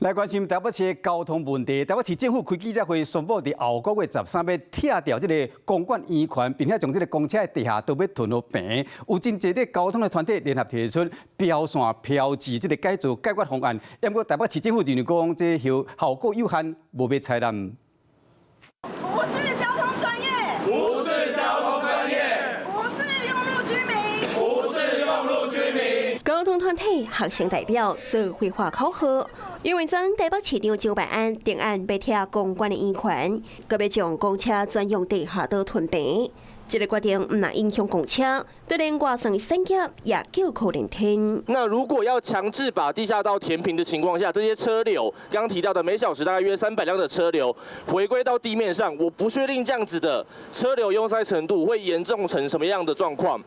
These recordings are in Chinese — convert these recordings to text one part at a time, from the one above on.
来关心台北市的交通问题。台北市政府开记者会，宣布伫后个月13要拆掉这个公馆圆环，并且将这个公车的地下道要屯落平。有真侪的交通的团体联合提出标线标志这个改造解决方案，不过台北市政府认为讲这效果有限，无要采纳。不是交通专业，不是交通专业，不是用路居民，不是用路居民。交通团体学生代表做会话口号。因为将台北市长周办案定案要拆公馆的圆环，佮要将公车专用地下道屯平。这个决定唔但影响公车，就连外省产业也叫苦连天。那如果要强制把地下道填平的情况下，这些车流刚刚提到的每小时大概约300辆的车流回归到地面上，我不确定这样子的车流拥塞程度会严重成什么样的状况。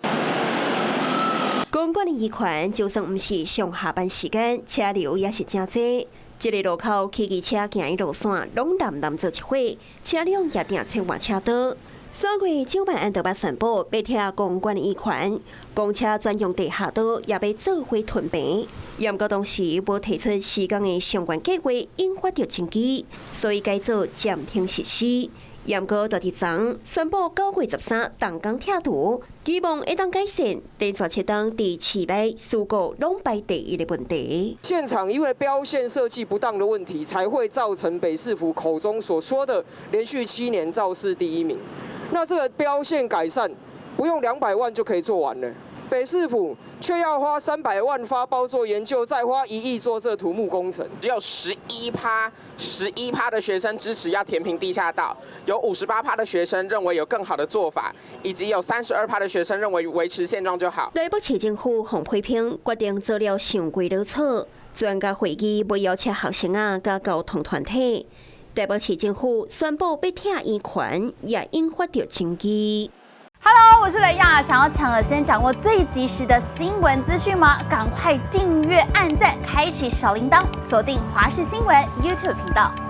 公馆的圆环就算唔是上下班时间，车流也是真多。这个路口汽机车行的路线拢南做一伙，车辆也定千万车多。3月周办案就捌宣布要拆公馆的圆环，公车专用地下道也要做回屯平。不过当时无提出施工的相关计划，引发着争议，所以改做暂停实施。不过到伫昨宣布9月13动工拆除，希望会当改善电线车灯伫市内事故拢排第一的问题。现场因为标线设计不当的问题，才会造成北市府口中所说的连续7年肇事第1名。那这个标线改善不用200万就可以做完了，北市府却要花300万发包做研究，再花1亿做这土木工程。只有11%的学生支持要填平地下道，有58%的学生认为有更好的做法，以及有32%的学生认为维持现状就好。台北市政府洪批评决定做了上规老草，专家会议未邀请学生啊甲交通团体。台北市政府宣布要拆圆环，也引发着争议。Hello， 我是雷亚，想要抢先掌握最及时的新闻资讯吗？赶快订阅、按赞、开启小铃铛，锁定华视新闻 YouTube 频道。